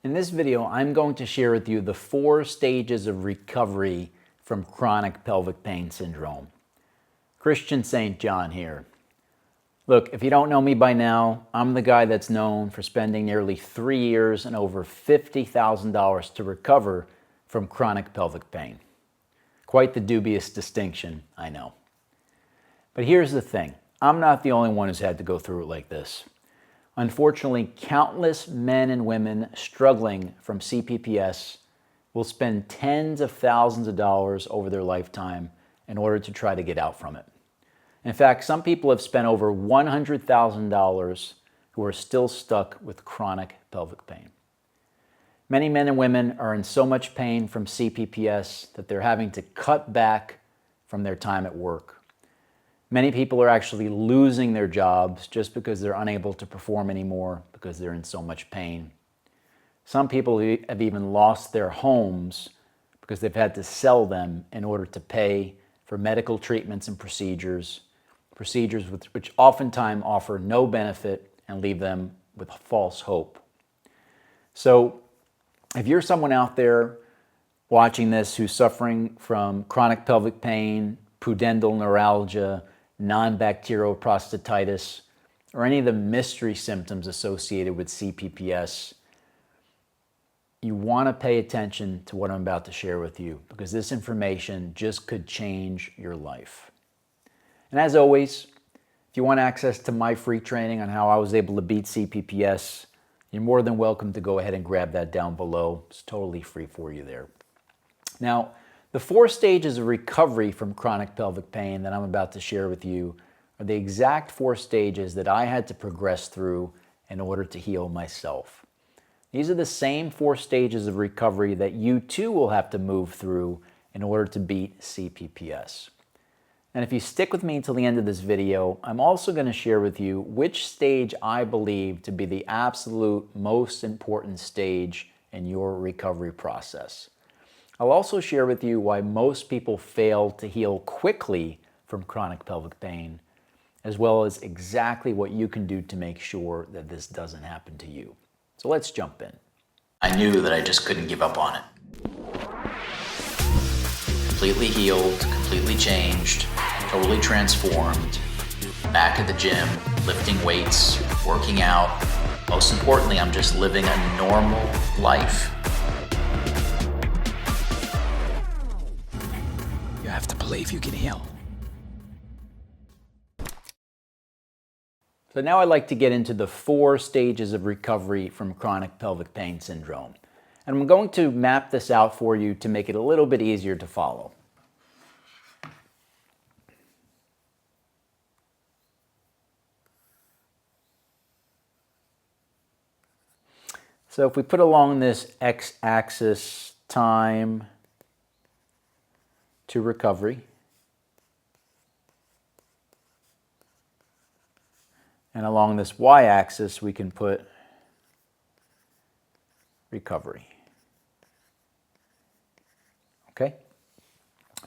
In this video, I'm going to share with you the 4 stages of recovery from chronic pelvic pain syndrome. Christian St. John here. Look, if you don't know me by now, I'm the guy that's known for spending nearly 3 years and over $50,000 to recover from chronic pelvic pain. Quite the dubious distinction, I know. But here's the thing, I'm not the only one who's had to go through it like this. Unfortunately, countless men and women struggling from CPPS will spend tens of thousands of dollars over their lifetime in order to try to get out from it. In fact, some people have spent over $100,000 who are still stuck with chronic pelvic pain. Many men and women are in so much pain from CPPS that they're having to cut back from their time at work. Many people are actually losing their jobs just because they're unable to perform anymore because they're in so much pain. Some people have even lost their homes because they've had to sell them in order to pay for medical treatments and procedures which oftentimes offer no benefit and leave them with false hope. So if you're someone out there watching this who's suffering from chronic pelvic pain, pudendal neuralgia, Nonbacterial Prostatitis, or any of the mystery symptoms associated with CPPS, you want to pay attention to what I'm about to share with you because this information just could change your life. And as always, if you want access to my free training on how I was able to beat CPPS, you're more than welcome to go ahead and grab that down below. It's totally free for you there. Now, the 4 stages of recovery from chronic pelvic pain that I'm about to share with you are the exact 4 stages that I had to progress through in order to heal myself. These are the same 4 stages of recovery that you too will have to move through in order to beat CPPS. And if you stick with me until the end of this video, I'm also going to share with you which stage I believe to be the absolute most important stage in your recovery process. I'll also share with you why most people fail to heal quickly from chronic pelvic pain, as well as exactly what you can do to make sure that this doesn't happen to you. So let's jump in. I knew that I just couldn't give up on it. Completely healed, completely changed, totally transformed, back at the gym, lifting weights, working out. Most importantly, I'm just living a normal life. You have to believe you can heal. So now I'd like to get into the 4 stages of recovery from chronic pelvic pain syndrome. And I'm going to map this out for you to make it a little bit easier to follow. So if we put along this x-axis time to recovery, and along this y-axis we can put recovery. Okay?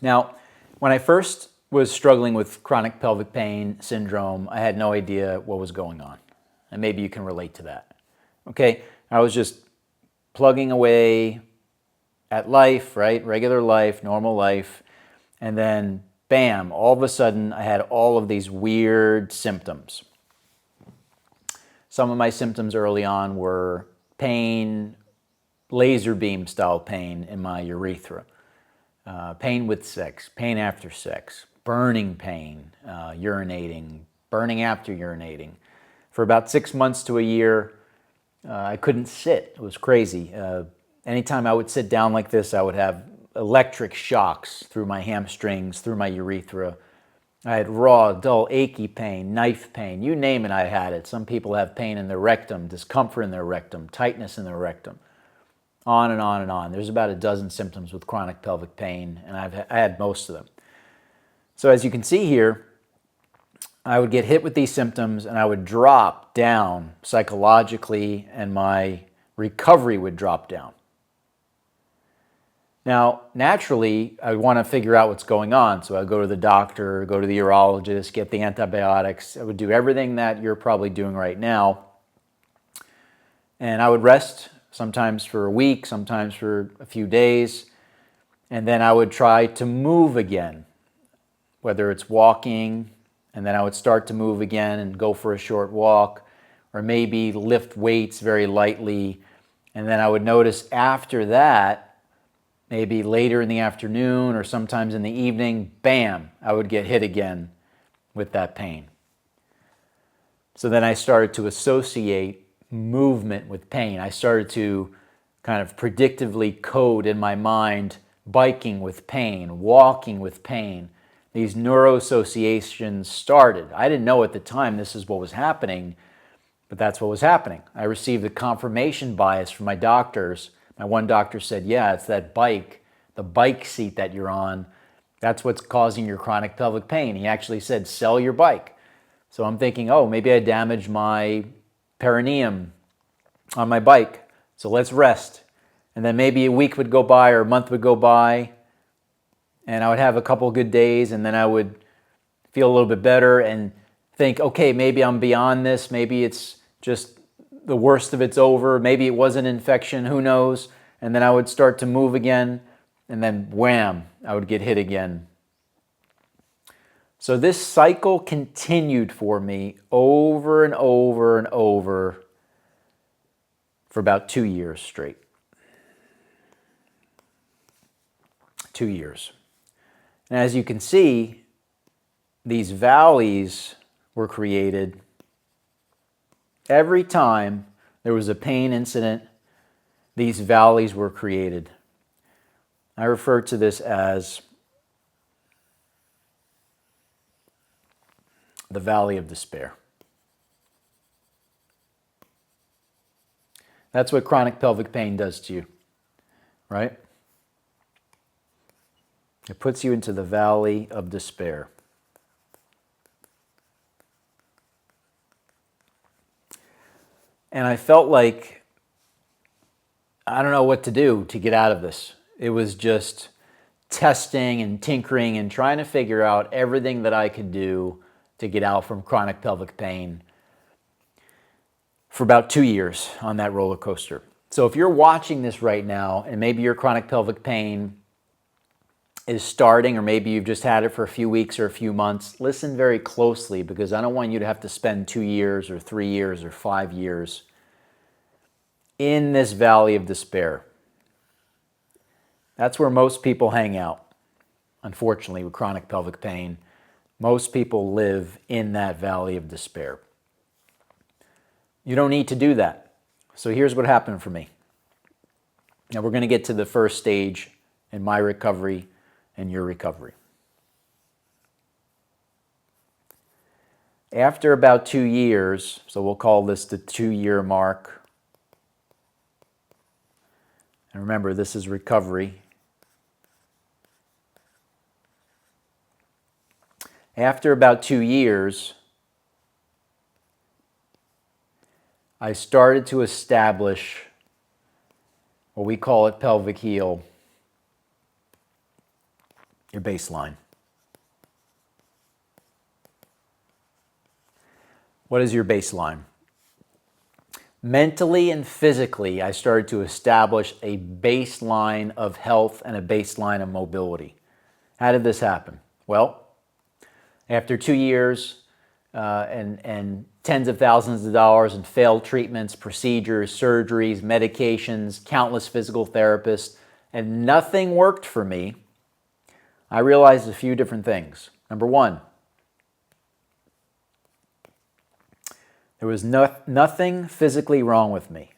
Now, when I first was struggling with chronic pelvic pain syndrome, I had no idea what was going on. And maybe you can relate to that. Okay? I was just plugging away at life, right? Regular life, normal life. And then, bam, all of a sudden I had all of these weird symptoms. Some of my symptoms early on were pain, laser beam style pain in my urethra, pain with sex, pain after sex, burning pain, urinating, burning after urinating. For about 6 months to a year, I couldn't sit. It was crazy. Anytime I would sit down like this, I would have electric shocks through my hamstrings, through my urethra. I had raw, dull, achy pain, knife pain, you name it, I had it. Some people have pain in their rectum, discomfort in their rectum, tightness in their rectum, on and on and on. There's about a dozen symptoms with chronic pelvic pain, and I had most of them. So as you can see here, I would get hit with these symptoms and I would drop down psychologically and my recovery would drop down. Now, naturally, I want to figure out what's going on. So I go to the doctor, go to the urologist, get the antibiotics. I would do everything that you're probably doing right now. And I would rest sometimes for a week, sometimes for a few days. And then I would try to move again, whether it's walking, and then I would start to move again and go for a short walk, or maybe lift weights very lightly. And then I would notice after that, maybe later in the afternoon or sometimes in the evening, bam, I would get hit again with that pain. So then I started to associate movement with pain. I started to kind of predictively code in my mind biking with pain, walking with pain. These neuroassociations started. I didn't know at the time this is what was happening, but that's what was happening. I received the confirmation bias from my doctors. My one doctor said, yeah, it's that bike, the bike seat that you're on. That's what's causing your chronic pelvic pain. He actually said, sell your bike. So I'm thinking, oh, maybe I damaged my perineum on my bike. So let's rest. And then maybe a week would go by or a month would go by, and I would have a couple good days, and then I would feel a little bit better and think, okay, maybe I'm beyond this. Maybe it's just the worst of it's over. Maybe it was an infection. Who knows? And then I would start to move again, and then wham, I would get hit again. So this cycle continued for me over and over and over for about 2 years straight. 2 years. And as you can see, these valleys were created every time there was a pain incident. These valleys were created. I refer to this as the valley of despair. That's what chronic pelvic pain does to you, right? It puts you into the valley of despair. And I felt like I don't know what to do to get out of this. It was just testing and tinkering and trying to figure out everything that I could do to get out from chronic pelvic pain for about 2 years on that roller coaster. So if you're watching this right now and maybe your chronic pelvic pain is starting, or maybe you've just had it for a few weeks or a few months, listen very closely, because I don't want you to have to spend 2 years or 3 years or 5 years in this valley of despair. That's where most people hang out, unfortunately, with chronic pelvic pain. Most people live in that valley of despair. You don't need to do that. So here's what happened for me. Now we're going to get to the first stage in my recovery and your recovery. After about 2 years, so we'll call this the 2-year mark. And remember, this is recovery. After about 2 years, I started to establish what we call at Pelvic Heal, your baseline. What is your baseline? Mentally and physically, I started to establish a baseline of health and a baseline of mobility. How did this happen? Well, after 2 years and tens of thousands of dollars in failed treatments, procedures, surgeries, medications, countless physical therapists, and nothing worked for me, I realized a few different things. Number one, there was nothing physically wrong with me.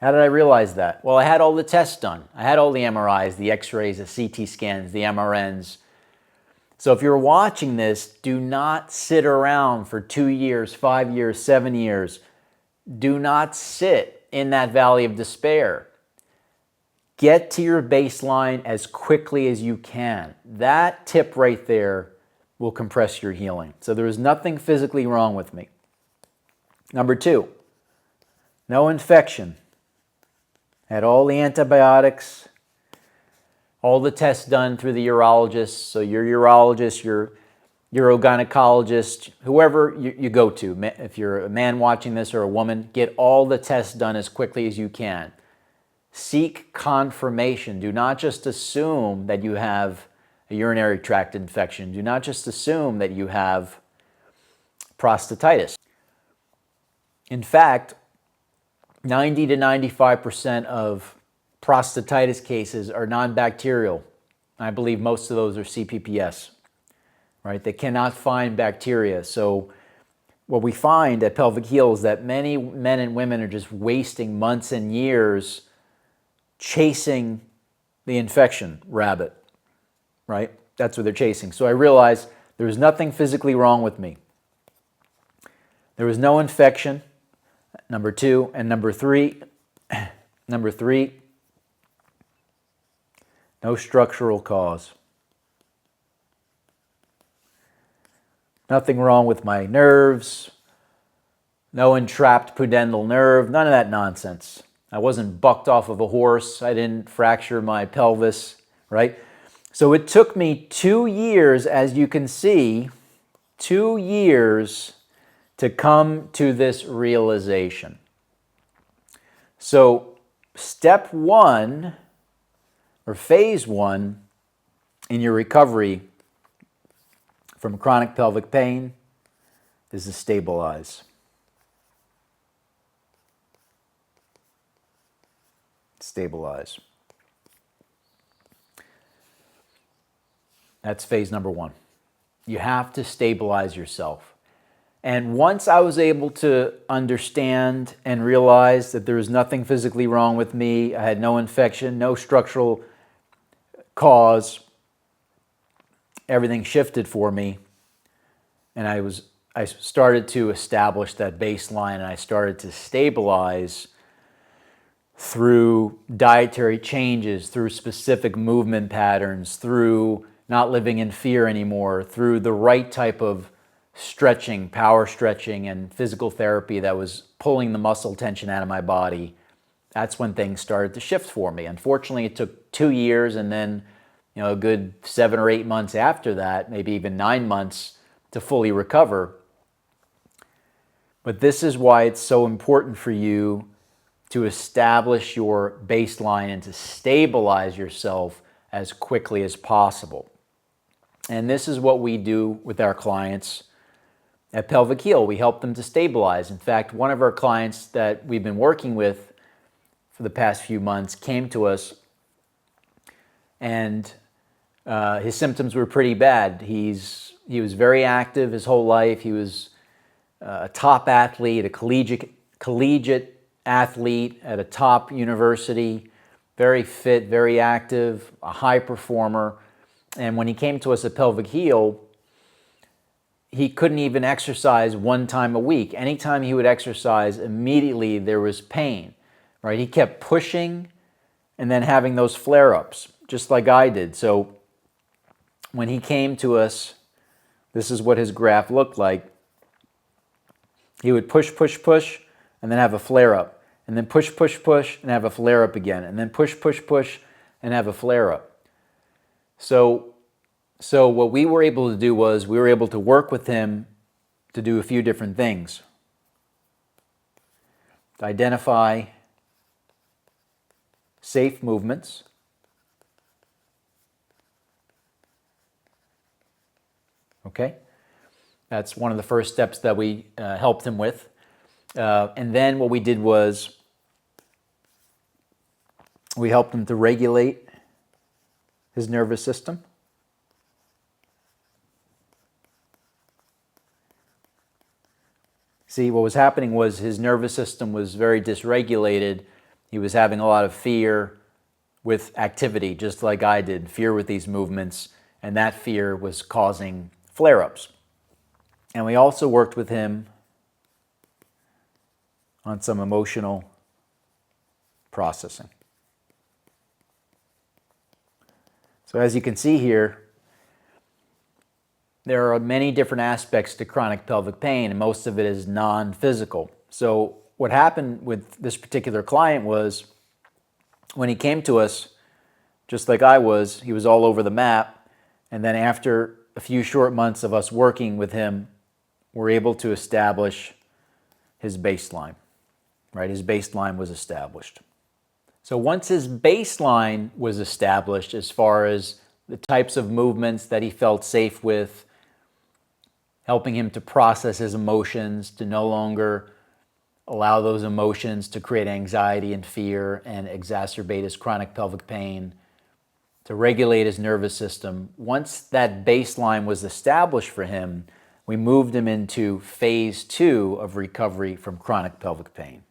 How did I realize that? Well, I had all the tests done. I had all the MRIs, the X-rays, the CT scans, the MRNs. So if you're watching this, do not sit around for 2 years, 5 years, 7 years. Do not sit in that valley of despair. Get to your baseline as quickly as you can. That tip right there will compress your healing. So there was nothing physically wrong with me. Number two, no infection. Had all the antibiotics, all the tests done through the urologist. So your urologist, your urogynecologist, whoever you go to. If you're a man watching this or a woman, get all the tests done as quickly as you can. Seek confirmation. Do not just assume that you have a urinary tract infection. Do not just assume that you have prostatitis. In fact, 90 to 95% of prostatitis cases are non-bacterial. I believe most of those are CPPS, right? They cannot find bacteria. So what we find at Pelvic Heal is that many men and women are just wasting months and years chasing the infection rabbit, right? That's what they're chasing. So I realized there was nothing physically wrong with me. There was no infection, number two. And number three, no structural cause. Nothing wrong with my nerves, no entrapped pudendal nerve, none of that nonsense. I wasn't bucked off of a horse. I didn't fracture my pelvis, right? So it took me 2 years, as you can see, 2 years to come to this realization. So step one, or phase one, in your recovery from chronic pelvic pain is to stabilize. Stabilize. That's phase number one. You have to stabilize yourself. And once I was able to understand and realize that there was nothing physically wrong with me, I had no infection, no structural cause, everything shifted for me, and I started to establish that baseline, and I started to stabilize through dietary changes, through specific movement patterns, through not living in fear anymore, through the right type of stretching, power stretching, and physical therapy that was pulling the muscle tension out of my body. That's when things started to shift for me. Unfortunately, it took 2 years, and then a good 7 or 8 months after that, maybe even 9 months to fully recover. But this is why it's so important for you to establish your baseline and to stabilize yourself as quickly as possible. And this is what we do with our clients at Pelvic Heal. We help them to stabilize. In fact, one of our clients that we've been working with for the past few months came to us, and his symptoms were pretty bad. He was very active his whole life. He was a top athlete, a collegiate athlete at a top university, very fit, very active, a high performer. And when he came to us at Pelvic Heal, he couldn't even exercise 1 time a week. Anytime he would exercise, immediately there was pain, right? He kept pushing and then having those flare-ups, just like I did. So when he came to us, this is what his graph looked like. He would push, push, push, and then have a flare-up. And then push, push, push, and have a flare-up again. And then push, push, push, and have a flare-up. So what we were able to do was we were able to work with him to do a few different things. To identify safe movements. Okay? That's one of the first steps that we helped him with. And then what we did was we helped him to regulate his nervous system. See, what was happening was his nervous system was very dysregulated. He was having a lot of fear with activity, just like I did, fear with these movements, and that fear was causing flare-ups. And we also worked with him on some emotional processing. So as you can see here, there are many different aspects to chronic pelvic pain, and most of it is non-physical. So what happened with this particular client was, when he came to us, just like I was, he was all over the map, and then after a few short months of us working with him, we're able to establish his baseline, right? His baseline was established. So once his baseline was established as far as the types of movements that he felt safe with, helping him to process his emotions, to no longer allow those emotions to create anxiety and fear and exacerbate his chronic pelvic pain, to regulate his nervous system. Once that baseline was established for him, we moved him into phase 2 of recovery from chronic pelvic pain.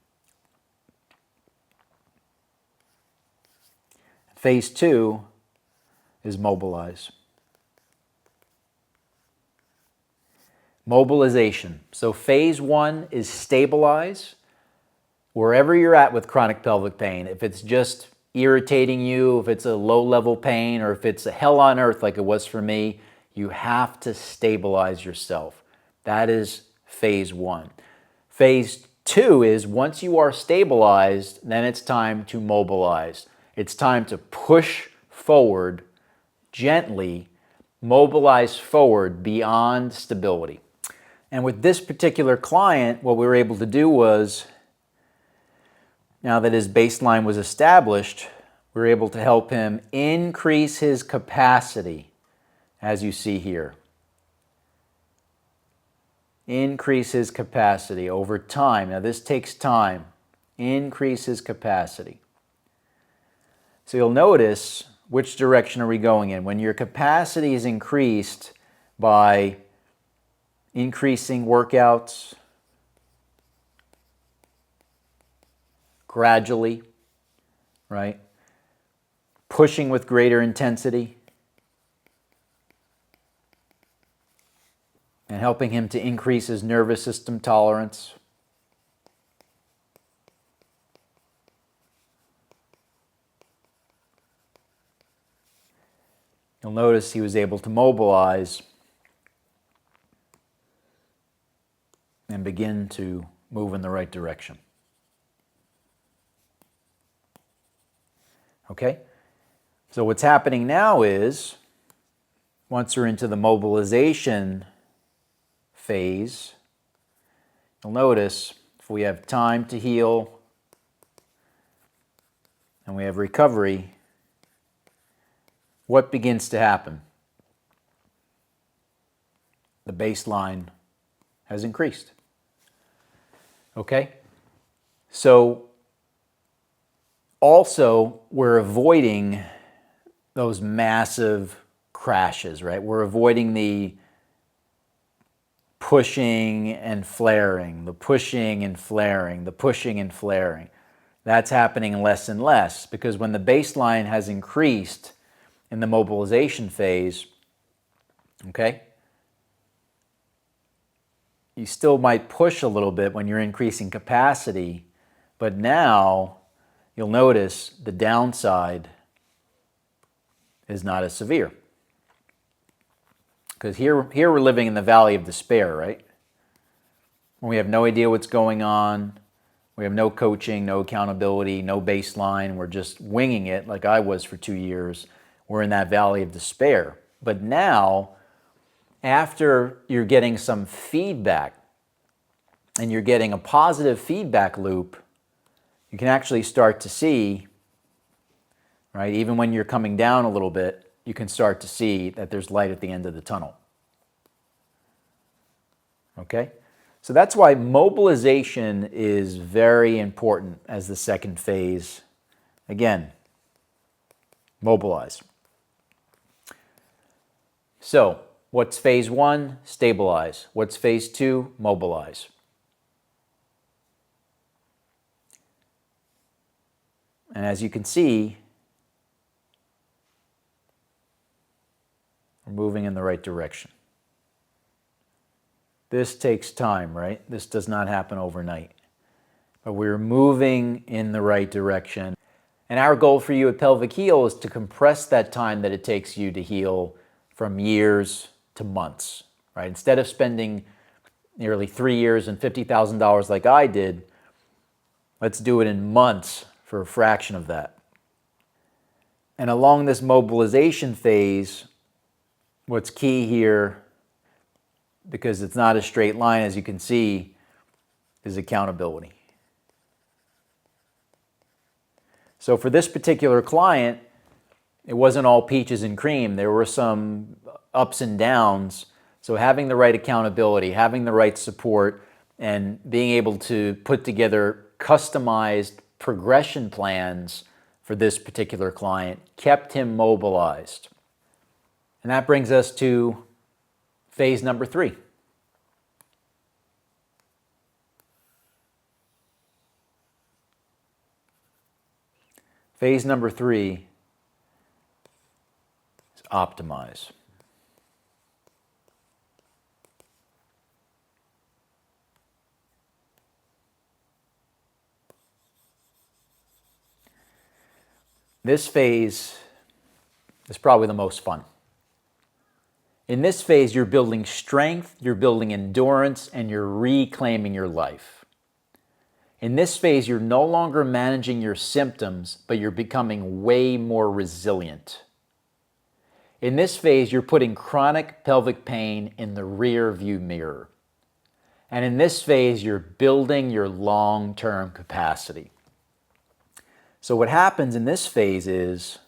Phase 2 is Mobilize. Mobilization. So phase 1 is stabilize. Wherever you're at with chronic pelvic pain, if it's just irritating you, if it's a low-level pain, or if it's a hell on earth like it was for me, you have to stabilize yourself. That is phase 1. Phase 2 is once you are stabilized, then it's time to mobilize. It's time to push forward gently, mobilize forward beyond stability. And with this particular client, what we were able to do was, now that his baseline was established, we were able to help him increase his capacity, as you see here. Increase his capacity over time. Now this takes time. Increase his capacity. So you'll notice, which direction are we going in? When your capacity is increased by increasing workouts gradually, right? Pushing with greater intensity, and helping him to increase his nervous system tolerance. You'll notice he was able to mobilize and begin to move in the right direction. Okay? So what's happening now is, once we're into the mobilization phase, you'll notice if we have time to heal and we have recovery, what begins to happen? The baseline has increased. Okay? So also we're avoiding those massive crashes, right? We're avoiding the pushing and flaring, the pushing and flaring, the pushing and flaring. That's happening less and less because when the baseline has increased in the mobilization phase, okay, you still might push a little bit when you're increasing capacity, but now you'll notice the downside is not as severe. Because here we're living in the valley of despair, right? When we have no idea what's going on, we have no coaching, no accountability, no baseline, we're just winging it like I was for 2 years. We're in that valley of despair. But now, after you're getting some feedback and you're getting a positive feedback loop, you can actually start to see, right, even when you're coming down a little bit, you can start to see that there's light at the end of the tunnel. Okay? So that's why mobilization is very important as the second phase. Again, mobilize. So, what's phase 1? Stabilize. What's phase 2? Mobilize. And as you can see, we're moving in the right direction. This takes time, right? This does not happen overnight. But we're moving in the right direction. And our goal for you at Pelvic Heal is to compress that time that it takes you to heal from years to months, right? Instead of spending nearly 3 years and $50,000 like I did, let's do it in months for a fraction of that. And along this mobilization phase, What's key here, because it's not a straight line as you can see, is accountability. So for this particular client, it wasn't all peaches and cream. There were some ups and downs. So having the right accountability, having the right support, and being able to put together customized progression plans for this particular client kept him mobilized. And that brings us to phase number 3. Phase number 3 is optimize. This phase is probably the most fun. In this phase, you're building strength, you're building endurance, and you're reclaiming your life. In this phase, you're no longer managing your symptoms, but you're becoming way more resilient. In this phase, you're putting chronic pelvic pain in the rear view mirror. And in this phase, you're building your long-term capacity. So what happens in this phase is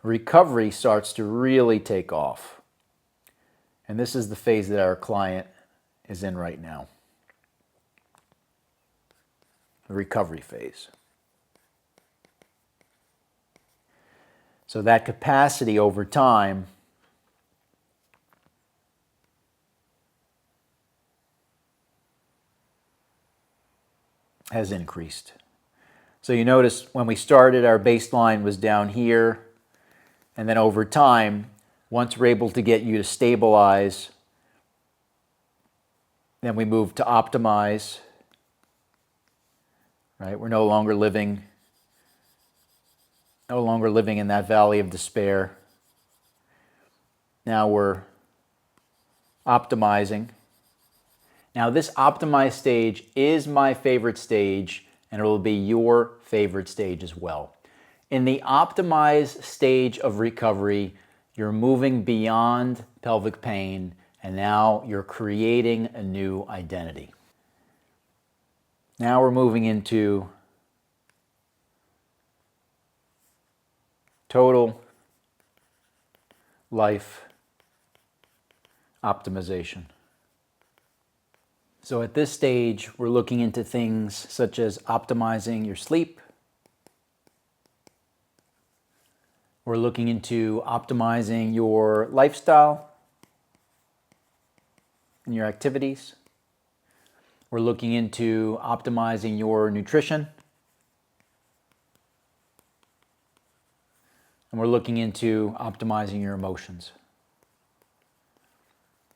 recovery starts to really take off. And this is the phase that our client is in right now. The recovery phase. So that capacity over time has increased. So you notice when we started, our baseline was down here. And then over time, once we're able to get you to stabilize, then we move to optimize. Right? We're no longer living in that valley of despair. Now we're optimizing. Now this optimized stage is my favorite stage, and it will be your favorite stage as well. In the optimized stage of recovery, you're moving beyond pelvic pain, and now you're creating a new identity. Now we're moving into total life optimization. So at this stage, we're looking into things such as optimizing your sleep. We're looking into optimizing your lifestyle and your activities. We're looking into optimizing your nutrition. And we're looking into optimizing your emotions.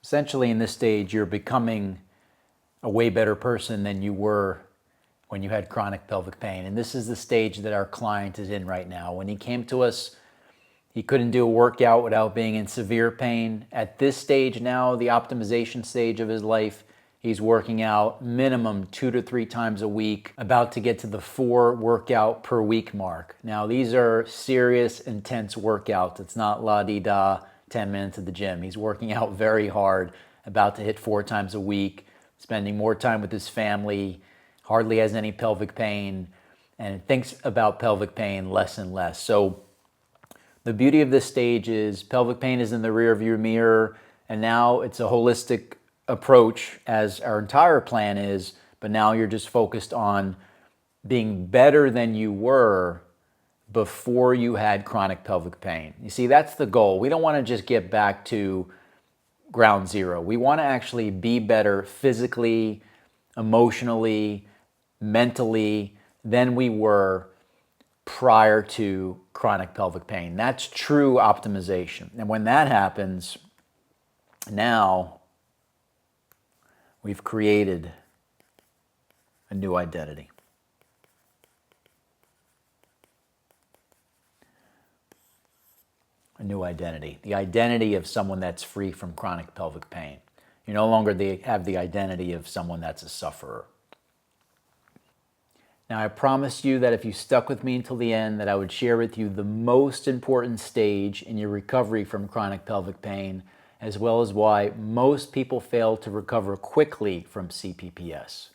Essentially, in this stage, you're becoming a way better person than you were when you had chronic pelvic pain. And this is the stage that our client is in right now. When he came to us, he couldn't do a workout without being in severe pain. At this stage now, the optimization stage of his life, he's working out minimum 2 to 3 times a week, about to get to the 4 workout per week mark. Now, these are serious, intense workouts. It's not la-di-da, 10 minutes at the gym. He's working out very hard, about to hit 4 times a week, spending more time with his family, hardly has any pelvic pain, and thinks about pelvic pain less and less. So the beauty of this stage is pelvic pain is in the rear view mirror, and now it's a holistic approach as our entire plan is, but now you're just focused on being better than you were before you had chronic pelvic pain. You see, that's the goal. We don't want to just get back to ground zero. We want to actually be better physically, emotionally, mentally than we were prior to chronic pelvic pain. That's true optimization. And when that happens, now we've created a new identity. A new identity. The identity of someone that's free from chronic pelvic pain. You no longer have the identity of someone that's a sufferer. Now, I promised you that if you stuck with me until the end, that I would share with you the most important stage in your recovery from chronic pelvic pain, as well as why most people fail to recover quickly from CPPS.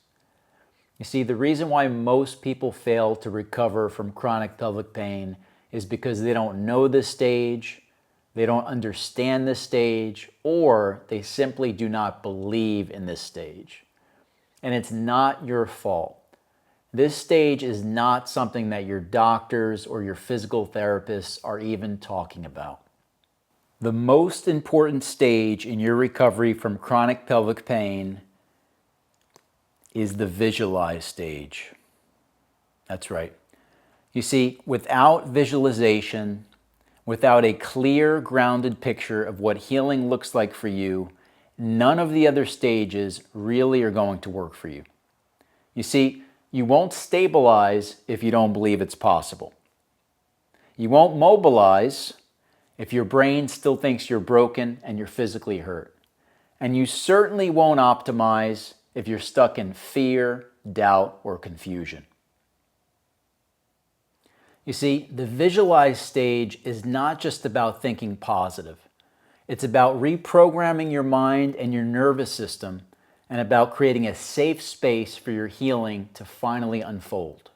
You see, the reason why most people fail to recover from chronic pelvic pain is because they don't know this stage, they don't understand this stage, or they simply do not believe in this stage. And it's not your fault. This stage is not something that your doctors or your physical therapists are even talking about. The most important stage in your recovery from chronic pelvic pain is the visualize stage. That's right. You see, without visualization, without a clear, grounded picture of what healing looks like for you, none of the other stages really are going to work for you. You see, you won't stabilize if you don't believe it's possible. You won't mobilize if your brain still thinks you're broken and you're physically hurt. And you certainly won't optimize if you're stuck in fear, doubt, or confusion. You see, the visualize stage is not just about thinking positive. It's about reprogramming your mind and your nervous system, and about creating a safe space for your healing to finally unfold.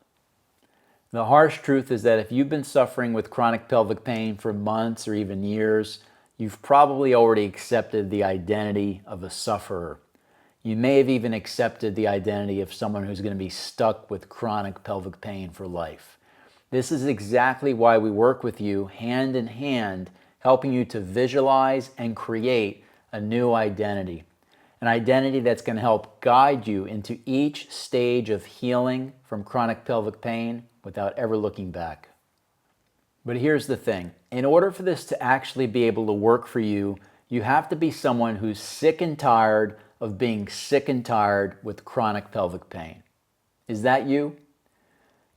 The harsh truth is that if you've been suffering with chronic pelvic pain for months or even years, you've probably already accepted the identity of a sufferer. You may have even accepted the identity of someone who's going to be stuck with chronic pelvic pain for life. This is exactly why we work with you hand in hand, helping you to visualize and create a new identity. An identity that's going to help guide you into each stage of healing from chronic pelvic pain without ever looking back. But here's the thing. In order for this to actually be able to work for you, you have to be someone who's sick and tired of being sick and tired with chronic pelvic pain. Is that you?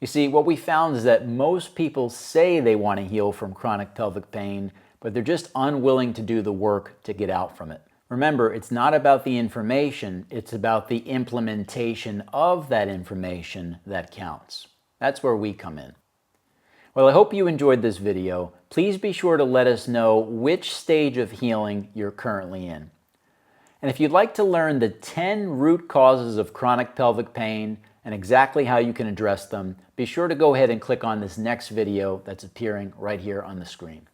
You see, what we found is that most people say they want to heal from chronic pelvic pain, but they're just unwilling to do the work to get out from it. Remember, it's not about the information, it's about the implementation of that information that counts. That's where we come in. Well, I hope you enjoyed this video. Please be sure to let us know which stage of healing you're currently in. And if you'd like to learn the 10 root causes of chronic pelvic pain and exactly how you can address them, be sure to go ahead and click on this next video that's appearing right here on the screen.